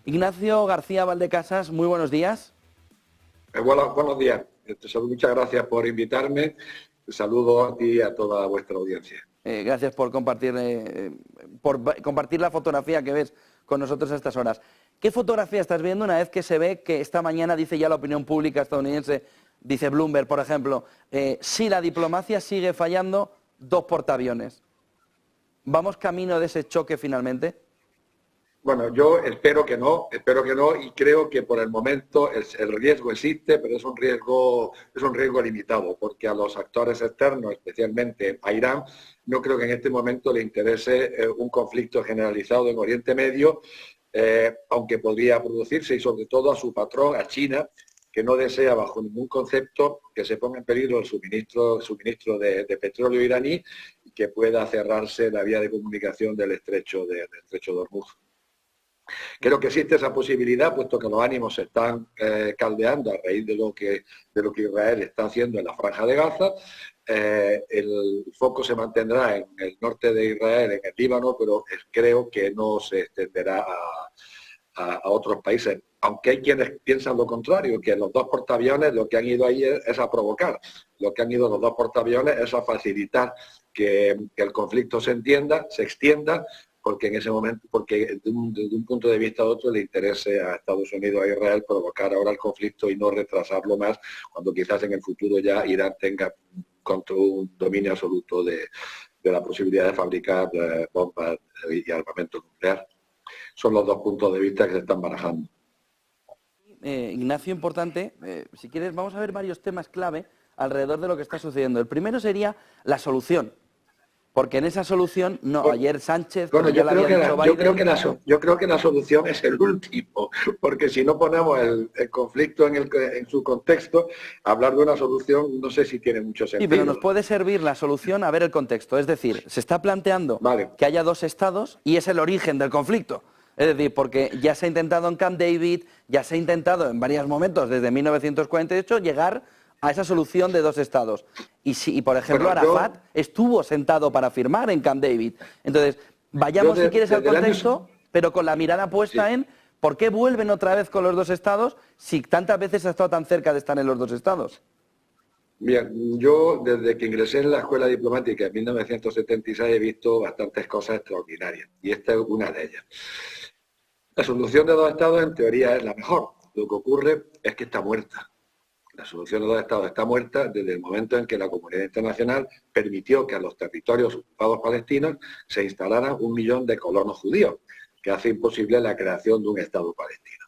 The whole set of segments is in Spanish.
Ignacio García Valdecasas, muy buenos días. Buenos días. Muchas gracias por invitarme. Saludo a ti y a toda vuestra audiencia. Gracias por compartir la fotografía que ves con nosotros a estas horas. ¿Qué fotografía estás viendo una vez que se ve que esta mañana dice ya la opinión pública estadounidense, dice Bloomberg, por ejemplo, si la diplomacia sigue fallando, 2 portaaviones? ¿Vamos camino de ese choque finalmente? Bueno, yo espero que no, y creo que por el momento el riesgo existe, pero es un riesgo limitado, porque a los actores externos, especialmente a Irán, no creo que en este momento le interese un conflicto generalizado en Oriente Medio, aunque podría producirse, y sobre todo a su patrón, a China, que no desea bajo ningún concepto que se ponga en peligro el suministro de petróleo iraní y que pueda cerrarse la vía de comunicación del estrecho de Hormuz. Creo que existe esa posibilidad, puesto que los ánimos se están caldeando a raíz de lo que Israel está haciendo en la Franja de Gaza. El foco se mantendrá en el norte de Israel, en el Líbano, pero creo que no se extenderá a otros países. Aunque hay quienes piensan lo contrario, que los 2 portaaviones lo que han ido ahí es a provocar. Lo que han ido los 2 portaaviones es a facilitar que el conflicto se extienda, porque en ese momento, porque desde un punto de vista u otro le interese a Estados Unidos, a Israel, provocar ahora el conflicto y no retrasarlo más, cuando quizás en el futuro ya Irán tenga un dominio absoluto de la posibilidad de fabricar bombas y armamento nuclear. Son los 2 puntos de vista que se están barajando. Ignacio, importante, si quieres vamos a ver varios temas clave alrededor de lo que está sucediendo. El primero sería la solución. Porque en esa solución, ayer Sánchez... Bueno, yo creo que la solución es el último, porque si no ponemos el conflicto en su contexto, hablar de una solución no sé si tiene mucho sentido. Sí, pero nos puede servir la solución a ver el contexto. Es decir, se está planteando que haya 2 estados y es el origen del conflicto. Es decir, porque ya se ha intentado en Camp David, ya se ha intentado en varios momentos desde 1948 llegar a esa solución de 2 estados. Y por ejemplo, Arafat estuvo sentado para firmar en Camp David. Entonces, vayamos si quieres al contexto, pero con la mirada puesta en por qué vuelven otra vez con los 2 estados si tantas veces ha estado tan cerca de estar en los 2 estados. Bien, yo desde que ingresé en la escuela diplomática en 1976 he visto bastantes cosas extraordinarias, y esta es una de ellas. La solución de 2 estados en teoría es la mejor. Lo que ocurre es que está muerta. La solución de 2 estados está muerta desde el momento en que la comunidad internacional permitió que a los territorios ocupados palestinos se instalaran 1 millón de colonos judíos, que hace imposible la creación de un estado palestino.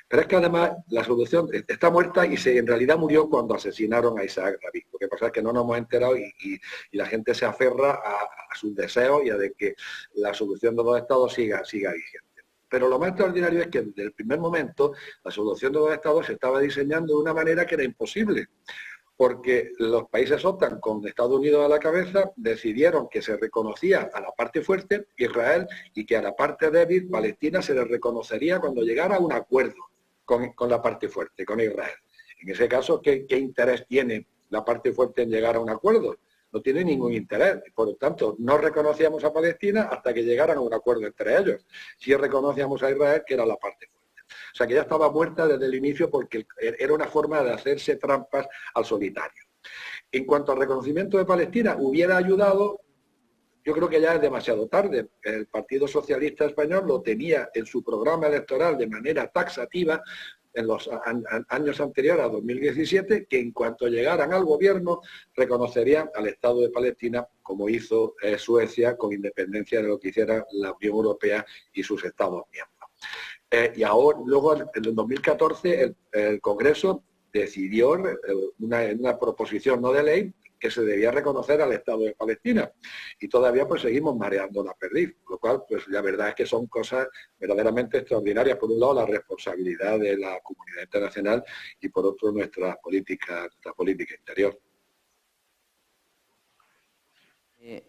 Pero es que además la solución está muerta y en realidad murió cuando asesinaron a Isaac Rabin. Lo que pasa es que no nos hemos enterado y la gente se aferra a sus deseos y a de que la solución de 2 estados siga vigente. Pero lo más extraordinario es que desde el primer momento la solución de 2 estados se estaba diseñando de una manera que era imposible, porque los países OTAN, con Estados Unidos a la cabeza, decidieron que se reconocía a la parte fuerte, Israel, y que a la parte débil, Palestina, se le reconocería cuando llegara a un acuerdo con la parte fuerte, con Israel. En ese caso, ¿qué interés tiene la parte fuerte en llegar a un acuerdo? No tiene ningún interés. Por lo tanto, no reconocíamos a Palestina hasta que llegaran a un acuerdo entre ellos. Sí reconocíamos a Israel, que era la parte fuerte. O sea, que ya estaba muerta desde el inicio porque era una forma de hacerse trampas al solitario. En cuanto al reconocimiento de Palestina, hubiera ayudado, yo creo que ya es demasiado tarde. El Partido Socialista Español lo tenía en su programa electoral de manera taxativa en los años anteriores a 2017, que en cuanto llegaran al gobierno reconocerían al Estado de Palestina, como hizo Suecia, con independencia de lo que hiciera la Unión Europea y sus Estados miembros. Y ahora, luego, en el 2014, el Congreso decidió una proposición no de ley que se debía reconocer al Estado de Palestina. Y todavía pues seguimos mareando la perdiz, lo cual pues la verdad es que son cosas verdaderamente extraordinarias. Por un lado, la responsabilidad de la comunidad internacional y por otro nuestra política interior.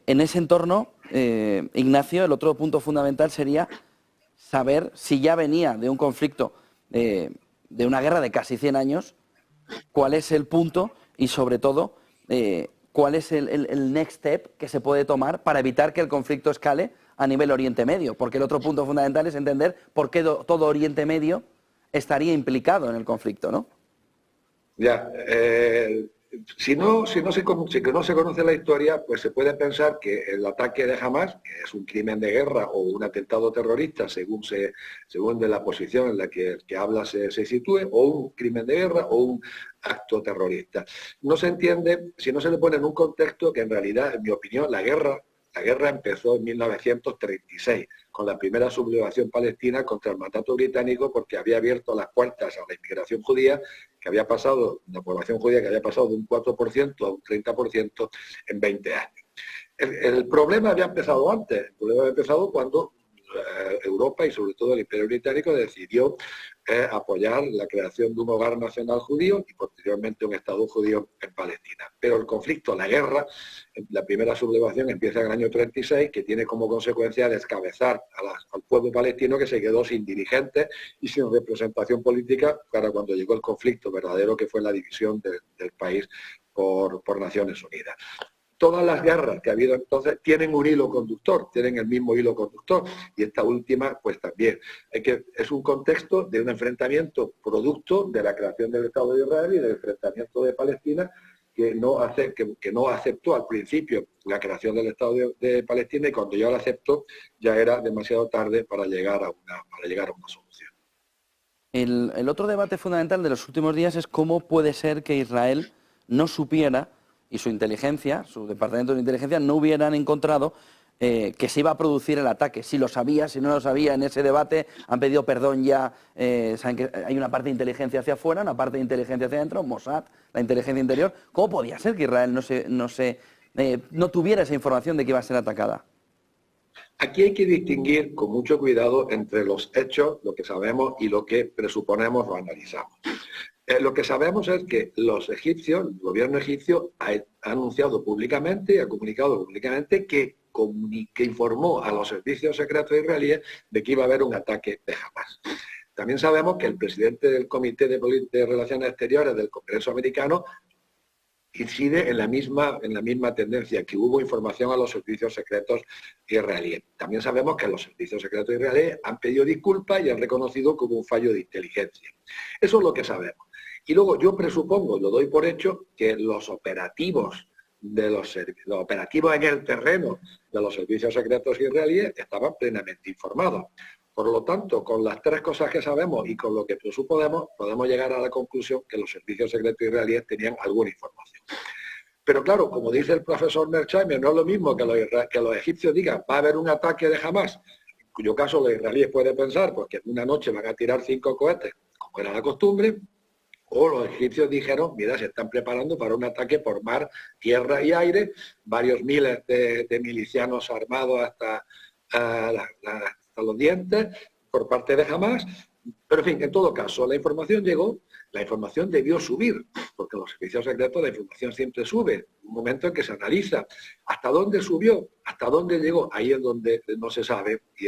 En ese entorno, Ignacio, el otro punto fundamental sería saber si ya venía de un conflicto, de una guerra de casi 100 años, cuál es el punto y sobre todo cuál es el next step que se puede tomar para evitar que el conflicto escale a nivel Oriente Medio, porque el otro punto fundamental es entender por qué todo Oriente Medio estaría implicado en el conflicto, ¿no? Ya, si no se conoce la historia, pues se puede pensar que el ataque de Hamás, que es un crimen de guerra o un atentado terrorista, según de la posición en la que habla se sitúe, o un crimen de guerra o un acto terrorista. No se entiende si no se le pone en un contexto que en realidad, en mi opinión, la guerra empezó en 1936, con la primera sublevación palestina contra el mandato británico, porque había abierto las puertas a la inmigración judía, la población judía que había pasado de un 4% a un 30% en 20 años. El problema había empezado antes, el problema había empezado cuando Europa y sobre todo el Imperio Británico decidió apoyar la creación de un hogar nacional judío y posteriormente un Estado judío en Palestina. Pero el conflicto, la guerra, la primera sublevación empieza en el año 36, que tiene como consecuencia descabezar al pueblo palestino, que se quedó sin dirigentes y sin representación política para cuando llegó el conflicto verdadero, que fue la división del país por Naciones Unidas. Todas las guerras que ha habido entonces tienen un hilo conductor, tienen el mismo hilo conductor, y esta última pues también. Es un contexto de un enfrentamiento producto de la creación del Estado de Israel y del enfrentamiento de Palestina, que no aceptó al principio la creación del Estado de Palestina, y cuando ya lo aceptó ya era demasiado tarde para llegar a una solución. El otro debate fundamental de los últimos días es cómo puede ser que Israel no supiera, y su inteligencia, su departamento de inteligencia, no hubieran encontrado que se iba a producir el ataque. Si lo sabía, si no lo sabía, en ese debate han pedido perdón ya. Saben que hay una parte de inteligencia hacia afuera, una parte de inteligencia hacia adentro, Mossad, la inteligencia interior. ¿Cómo podía ser que Israel no tuviera esa información de que iba a ser atacada? Aquí hay que distinguir con mucho cuidado entre los hechos, lo que sabemos, y lo que presuponemos o analizamos. Lo que sabemos es que los egipcios, el gobierno egipcio ha anunciado públicamente, ha comunicado públicamente que informó a los servicios secretos israelíes de que iba a haber un ataque de Hamás. También sabemos que el presidente del Comité de Relaciones Exteriores del Congreso americano incide en la misma tendencia, que hubo información a los servicios secretos israelíes. También sabemos que los servicios secretos israelíes han pedido disculpas y han reconocido que hubo un fallo de inteligencia. Eso es lo que sabemos. Y luego yo presupongo, lo doy por hecho, que los operativos en el terreno de los servicios secretos israelíes estaban plenamente informados. Por lo tanto, con las tres cosas que sabemos y con lo que presuponemos, podemos llegar a la conclusión que los servicios secretos israelíes tenían alguna información. Pero claro, como dice el profesor Mearsheimer, no es lo mismo que los egipcios digan va a haber un ataque de Hamás, en cuyo caso los israelíes pueden pensar pues, que una noche van a tirar 5 cohetes, como era la costumbre, o los egipcios dijeron, mira, se están preparando para un ataque por mar, tierra y aire, varios miles de milicianos armados hasta los dientes por parte de Hamás. Pero en fin, en todo caso, la información llegó, la información debió subir, porque los servicios secretos la información siempre sube, un momento en que se analiza hasta dónde subió, hasta dónde llegó, ahí es donde no se sabe, y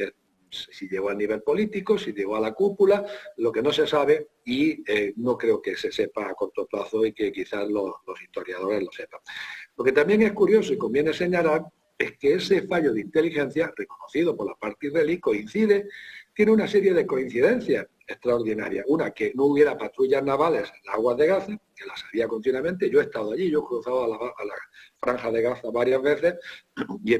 si llegó a nivel político, si llegó a la cúpula, lo que no se sabe, y no creo que se sepa a corto plazo y que quizás los historiadores lo sepan. Lo que también es curioso y conviene señalar es que ese fallo de inteligencia, reconocido por la parte israelí, tiene una serie de coincidencias extraordinarias. Una, que no hubiera patrullas navales en las aguas de Gaza, que las había continuamente. Yo he estado allí, yo he cruzado a la franja de Gaza varias veces y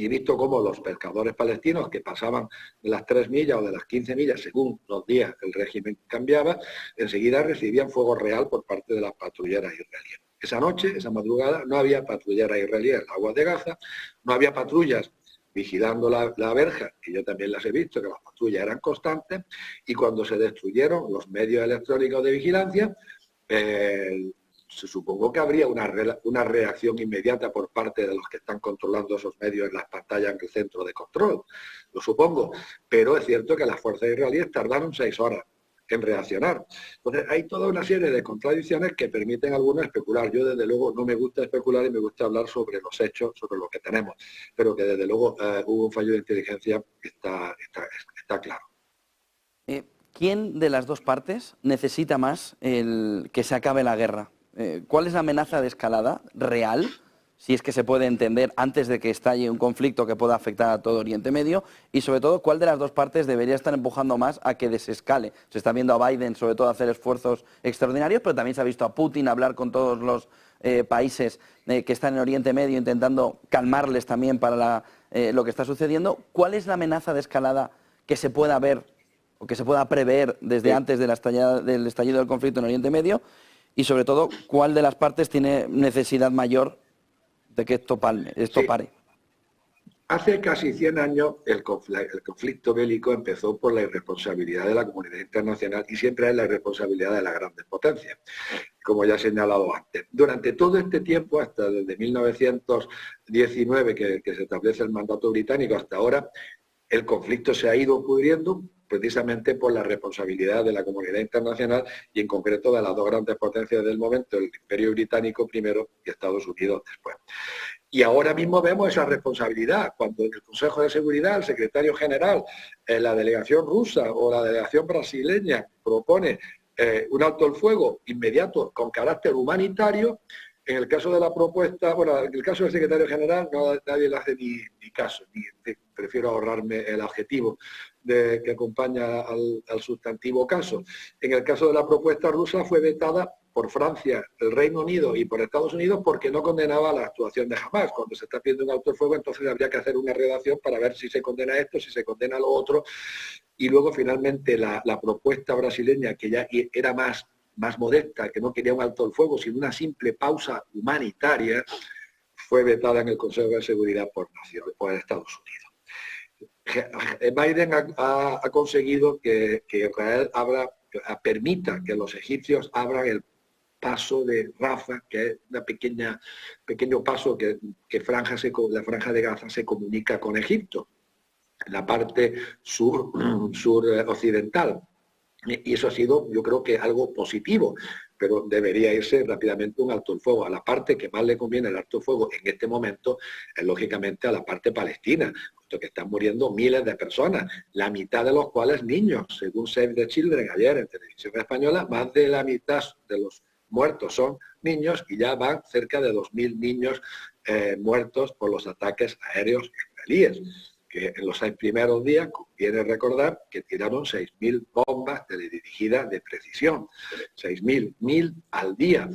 he visto cómo los pescadores palestinos que pasaban de las 3 millas o de las 15 millas, según los días que el régimen cambiaba, enseguida recibían fuego real por parte de las patrulleras israelíes. Esa noche, esa madrugada, no había patrulleras israelíes en las aguas de Gaza, no había patrullas vigilando la verja, que yo también las he visto, que las patrullas eran constantes, y cuando se destruyeron los medios electrónicos de vigilancia, se supongo que habría una reacción inmediata por parte de los que están controlando esos medios en las pantallas en el centro de control. Lo supongo, pero es cierto que las fuerzas israelíes tardaron 6 horas en reaccionar. Entonces hay toda una serie de contradicciones que permiten a algunos especular. Yo desde luego no me gusta especular y me gusta hablar sobre los hechos, sobre lo que tenemos, pero que desde luego hubo un fallo de inteligencia, está claro. ¿Quién de las dos partes necesita más que se acabe la guerra? ¿Cuál es la amenaza de escalada real si es que se puede entender, antes de que estalle un conflicto que pueda afectar a todo Oriente Medio, y sobre todo, ¿cuál de las dos partes debería estar empujando más a que desescale? Se está viendo a Biden, sobre todo, hacer esfuerzos extraordinarios, pero también se ha visto a Putin hablar con todos los países que están en Oriente Medio, intentando calmarles también para lo que está sucediendo. ¿Cuál es la amenaza de escalada que se pueda ver o que se pueda prever desde antes del estallido del conflicto en Oriente Medio? Y sobre todo, ¿cuál de las partes tiene necesidad mayor de que esto pare? Hace casi 100 años el conflicto bélico empezó por la irresponsabilidad de la comunidad internacional y siempre es la irresponsabilidad de las grandes potencias, como ya he señalado antes. Durante todo este tiempo, hasta desde 1919 que se establece el mandato británico hasta ahora, el conflicto se ha ido pudriendo precisamente por la responsabilidad de la comunidad internacional y en concreto de las dos grandes potencias del momento, el Imperio Británico primero y Estados Unidos después. Y ahora mismo vemos esa responsabilidad, cuando en el Consejo de Seguridad el secretario general, la delegación rusa o la delegación brasileña propone un alto el fuego inmediato con carácter humanitario. En el caso de la propuesta, bueno, en el caso del secretario general nadie le hace ni caso, prefiero ahorrarme el adjetivo que acompaña al sustantivo caso. En el caso de la propuesta rusa fue vetada por Francia, el Reino Unido y por Estados Unidos porque no condenaba la actuación de Hamás. Cuando se está pidiendo un alto el fuego, entonces habría que hacer una redacción para ver si se condena esto, si se condena lo otro. Y luego finalmente la propuesta brasileña, que ya era más modesta, que no quería un alto el fuego, sino una simple pausa humanitaria, fue vetada en el Consejo de Seguridad por Estados Unidos. Biden ha conseguido que Israel permita que los egipcios abran el paso de Rafah, que es un pequeño paso que la franja de Gaza se comunica con Egipto, en la parte sur-occidental. Y eso ha sido, yo creo que algo positivo, pero debería irse rápidamente un alto el fuego. A la parte que más le conviene el alto el fuego en este momento es lógicamente a la parte palestina, puesto que están muriendo miles de personas, la mitad de los cuales niños. Según Save the Children ayer en televisión española, más de la mitad de los muertos son niños y ya van cerca de 2.000 niños muertos por los ataques aéreos israelíes, que en los 6 primeros días conviene recordar que tiraron 6.000 bombas teledirigidas de precisión, 6.000 al día.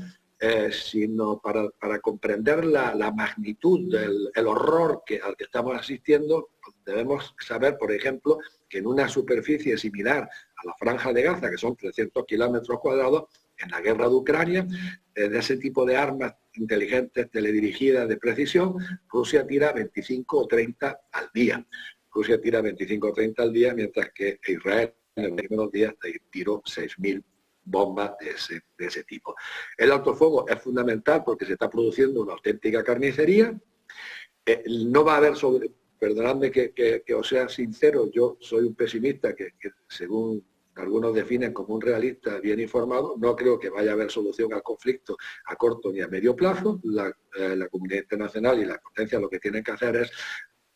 Sino para comprender la magnitud del horror al que estamos asistiendo, debemos saber, por ejemplo, que en una superficie similar a la franja de Gaza, que son 300 kilómetros cuadrados, en la guerra de Ucrania, de ese tipo de armas inteligentes teledirigidas de precisión, Rusia tira 25 o 30 al día. Rusia tira 25 o 30 al día, mientras que Israel en los primeros días tiró 6.000 bombas de ese tipo. El alto el fuego es fundamental porque se está produciendo una auténtica carnicería. No va a haber perdonadme que os sea sincero, yo soy un pesimista que según algunos definen como un realista bien informado, no creo que vaya a haber solución al conflicto a corto ni a medio plazo. La comunidad internacional y las potencias lo que tienen que hacer es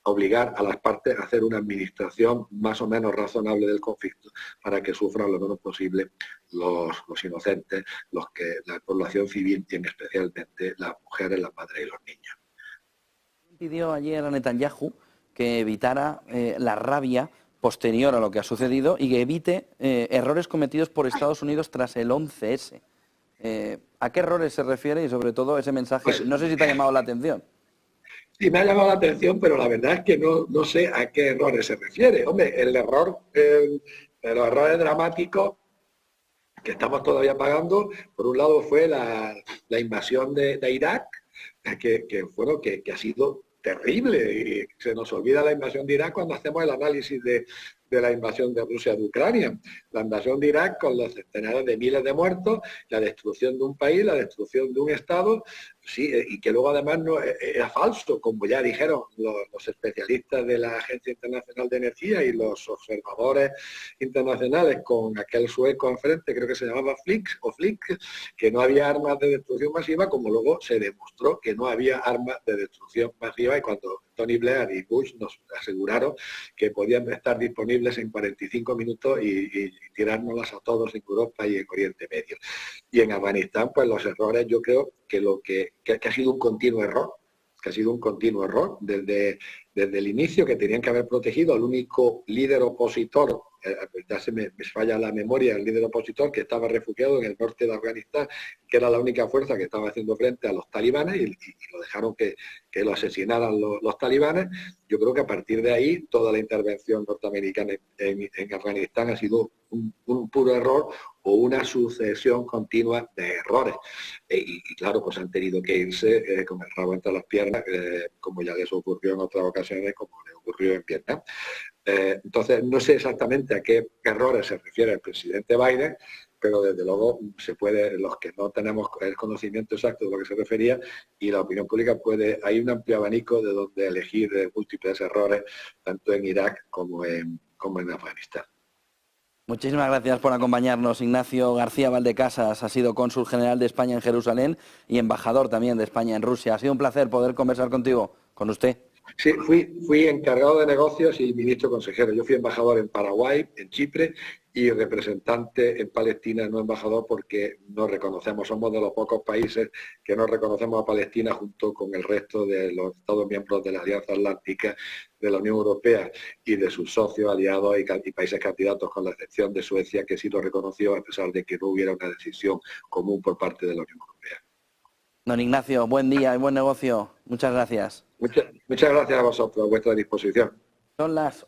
obligar a las partes a hacer una administración más o menos razonable del conflicto para que sufran lo menos posible los inocentes, la población civil y especialmente las mujeres, las madres y los niños. Pidió ayer a Netanyahu que evitara la rabia posterior a lo que ha sucedido y que evite errores cometidos por Estados Unidos tras el 11S. ¿A qué errores se refiere y sobre todo ese mensaje? Pues, no sé si te ha llamado la atención. Sí, me ha llamado la atención, pero la verdad es que no sé a qué errores se refiere. Hombre, los errores dramáticos que estamos todavía pagando, por un lado fue la invasión de Irak, que ha sido terrible, y se nos olvida la invasión de Irak cuando hacemos el análisis de la invasión de Rusia de Ucrania. La invasión de Irak con los centenares de miles de muertos, la destrucción de un país, la destrucción de un Estado, sí, y que luego además no era falso, como ya dijeron los especialistas de la Agencia Internacional de Energía y los observadores internacionales con aquel sueco enfrente, creo que se llamaba Flick, que no había armas de destrucción masiva, como luego se demostró que no había armas de destrucción masiva, y cuando Tony Blair y Bush nos aseguraron que podían estar disponibles en 45 minutos y tirárnoslas a todos en Europa y en Oriente Medio. Y en Afganistán, pues los errores, yo creo que ha sido un continuo error. que ha sido un continuo error desde el inicio, que tenían que haber protegido al único líder opositor, ya me falla la memoria, el líder opositor que estaba refugiado en el norte de Afganistán, que era la única fuerza que estaba haciendo frente a los talibanes y lo dejaron que lo asesinaran los talibanes. Yo creo que a partir de ahí toda la intervención norteamericana en Afganistán ha sido un puro error o una sucesión continua de errores. Y claro, pues han tenido que irse con el rabo entre las piernas, como ya les ocurrió en otras ocasiones, como le ocurrió en Vietnam. Entonces, no sé exactamente a qué errores se refiere el presidente Biden, pero desde luego se puede, los que no tenemos el conocimiento exacto de lo que se refería, y la opinión pública hay un amplio abanico de donde elegir múltiples errores, tanto en Irak como en Afganistán. Muchísimas gracias por acompañarnos. Ignacio García Valdecasas ha sido cónsul general de España en Jerusalén y embajador también de España en Rusia. Ha sido un placer poder conversar contigo, con usted. Sí, fui encargado de negocios y ministro consejero. Yo fui embajador en Paraguay, en Chipre, y representante en Palestina, no embajador, porque no reconocemos, somos de los pocos países que no reconocemos a Palestina junto con el resto de los Estados miembros de la Alianza Atlántica, de la Unión Europea y de sus socios, aliados y países candidatos, con la excepción de Suecia, que sí lo reconoció a pesar de que no hubiera una decisión común por parte de la Unión Europea. Don Ignacio, buen día y buen negocio. Muchas gracias. Muchas gracias a vosotros, a vuestra disposición. Son las